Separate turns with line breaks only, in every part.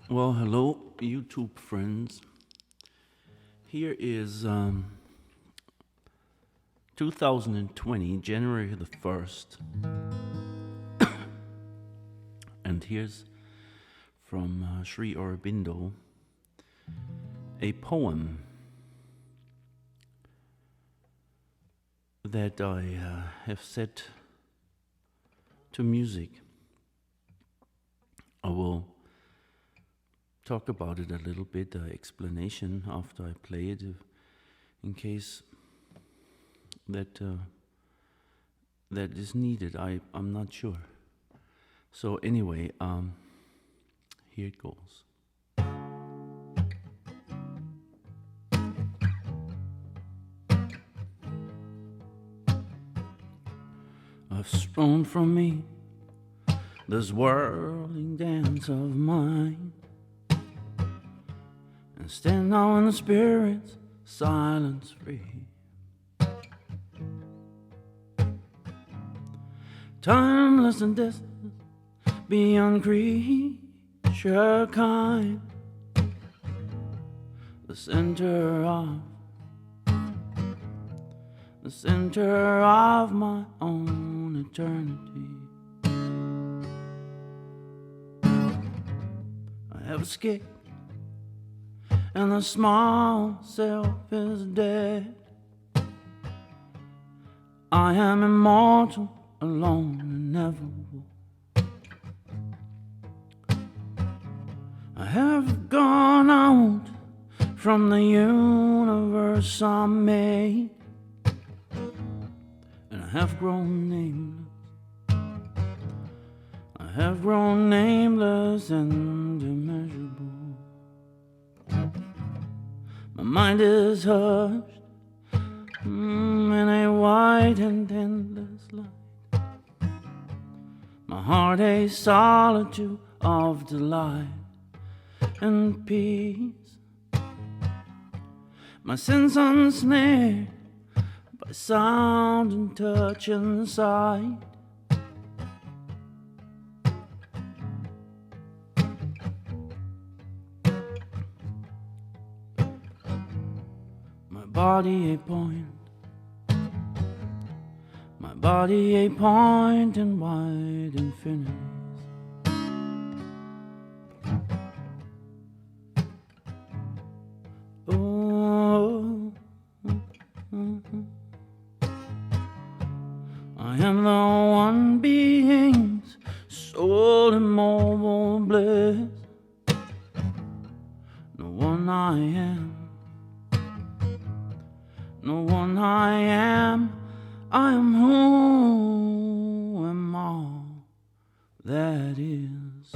Well, hello, YouTube friends. Here is 2020, January the 1st, and here's from Sri Aurobindo a poem that I have set to music. I will talk about it a little bit, explanation after I play it, in case that that is needed. I'm not sure. So anyway, here it goes. I've thrown from me this whirling dance of mine, and stand now in the spirit's silence free. Timeless and distant, beyond creature kind, the center of my own eternity. I have escaped, and the small self is dead. I am immortal, alone, inevitable. I have gone out from the universe I made, and I have grown nameless. I have grown nameless and immeasurable. My mind is hushed in a wide and endless light. My heart a solitude of delight and peace. My sense unsnared by sound and touch and sight. My body a point, my body a point in wide infinities. Oh, I am the one being's sole immobile bliss. No one I am, no one I am. I am who am all that is.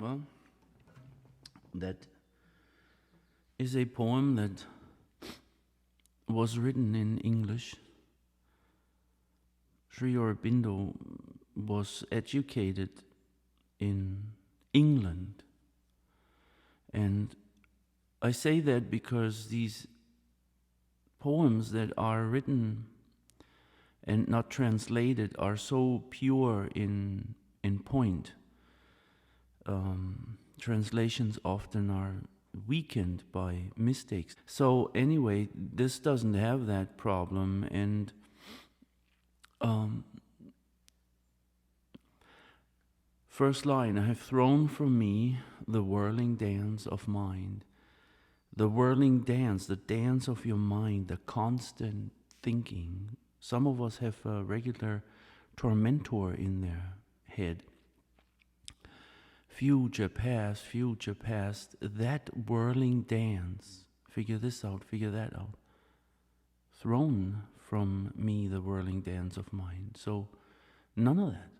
Well, that is a poem that was written in English. Sri Aurobindo was educated in England, and I say that because these poems that are written and not translated are so pure in point. Translations often are weakened by mistakes. So anyway, this doesn't have that problem, and first line, I have thrown from me the whirling dance of mind. The whirling dance, the dance of your mind, the constant thinking. Some of us have a regular tormentor in their head. Future, past, that whirling dance. Figure this out, figure that out. Thrown from me the whirling dance of mind. So, none of that.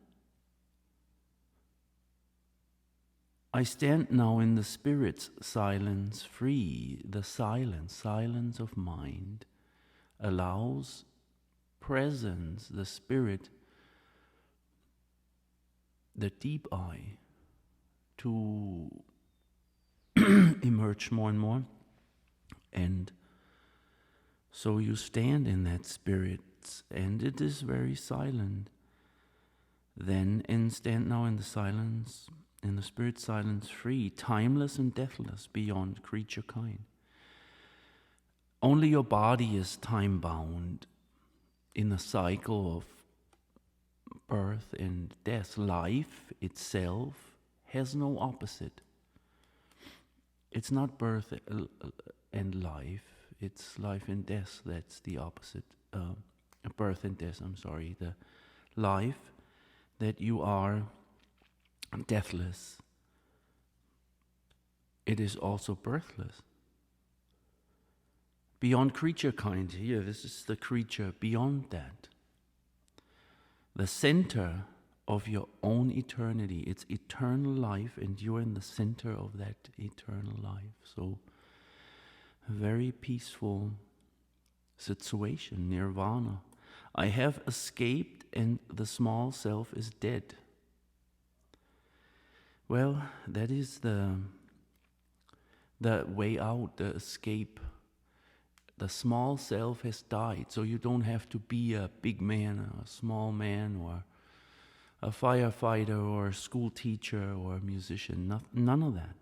I stand now in the spirit's silence free. The silence of mind allows presence, the spirit, the deep eye, to emerge more and more, and So you stand in that spirit, and it is very silent. Then, and stand now in the silence, in the spirit silence, free, timeless and deathless, beyond creature kind. Only your body is time-bound in a cycle of birth and death. Life itself has no opposite. It's not birth and life, it's life and death. That's the opposite. Birth and death, I'm sorry. The life that you are deathless, it is also birthless. Beyond creature kind, here, this is the creature. Beyond that, the center of your own eternity, it's eternal life, and you're in the center of that eternal life. So, a very peaceful situation, nirvana. I have escaped, and the small self is dead. Well, that is the way out, the escape. The small self has died, so you don't have to be a big man, a small man, or a firefighter, or a school teacher, or a musician. None of that.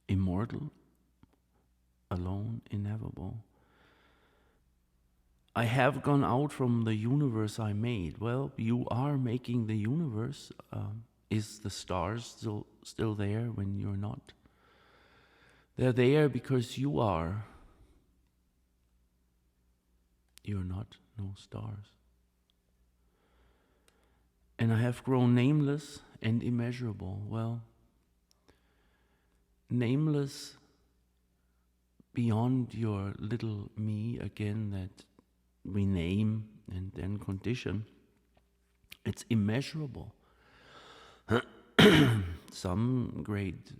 Immortal, alone, ineffable. I have gone out from the universe I made. Well, you are making the universe. Is the stars still there when you're not? They're there because you are. You're not, no stars. And I have grown nameless and immeasurable. Well, nameless beyond your little me, again, that we name and then condition. It's immeasurable. Some great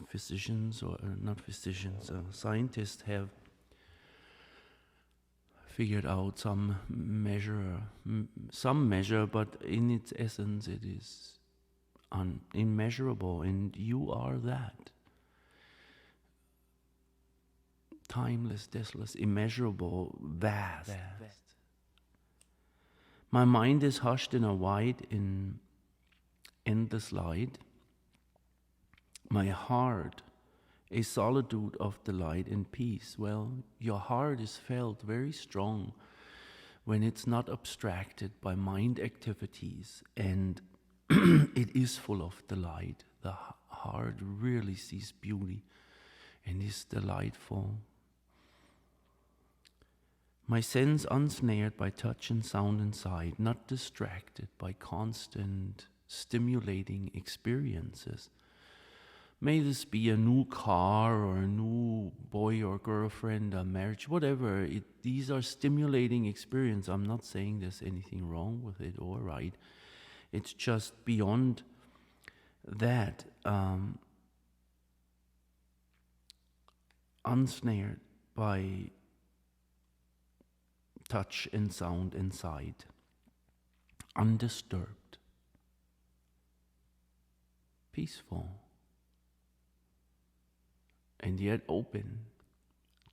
physicians, or not physicians, scientists have figured out some measure, but in its essence it is immeasurable, and you are that. Timeless, deathless, immeasurable, vast. My mind is hushed in a wide, in endless light. My heart, a solitude of delight and peace. Well, your heart is felt very strong when it's not abstracted by mind activities, and it is full of delight. The heart really sees beauty and is delightful. My sense unsnared by touch and sound and sight, not distracted by constant stimulating experiences. May this be a new car, or a new boy or girlfriend, a marriage, whatever. These are stimulating experiences. I'm not saying there's anything wrong with it or right. It's just beyond that, unsnared by touch and sound and sight, undisturbed, peaceful, and yet open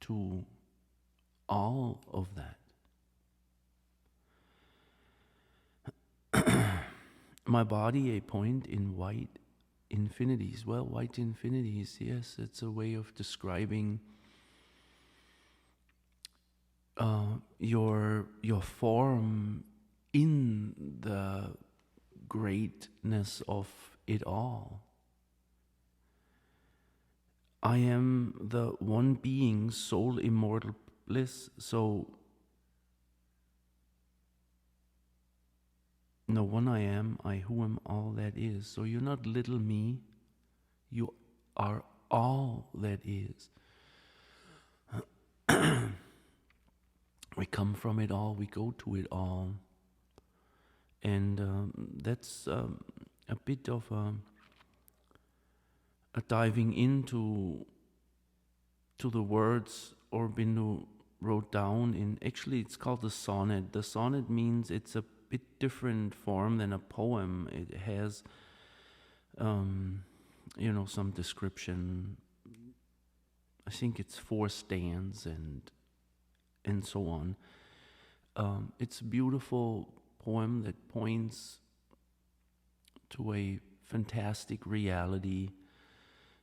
to all of that. My body, a point in white infinities. Well, white infinities, yes, it's a way of describing your form in the greatness of it all. I am the one being, sole immortal bliss. So, no one I am, I who am all that is. So you're not little me, you are all that is. We come from it all, we go to it all. And that's a bit of a diving into the words Aurobindo wrote down in, actually it's called the sonnet. The sonnet means it's a bit different form than a poem. It has some description. I think it's 4 stands and so on. It's a beautiful poem that points to a fantastic reality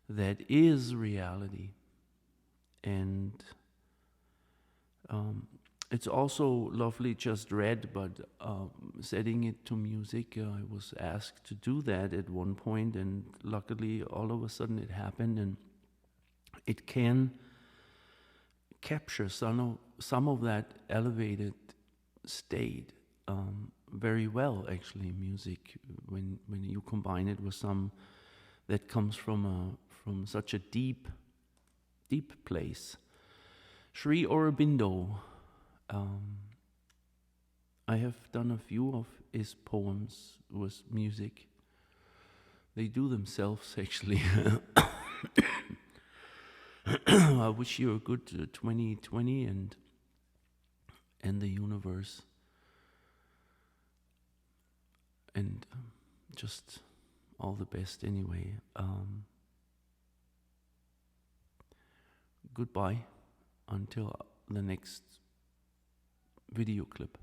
that is reality. And it's also lovely just read, but setting it to music, I was asked to do that at one point, and luckily all of a sudden it happened, and it can capture some of that elevated state very well, actually, music, when you combine it with some that comes from such a deep place. Sri Aurobindo, I have done a few of his poems with music. They do themselves, actually. I wish you a good 2020 and the universe, and just all the best anyway. Goodbye until the next video clip.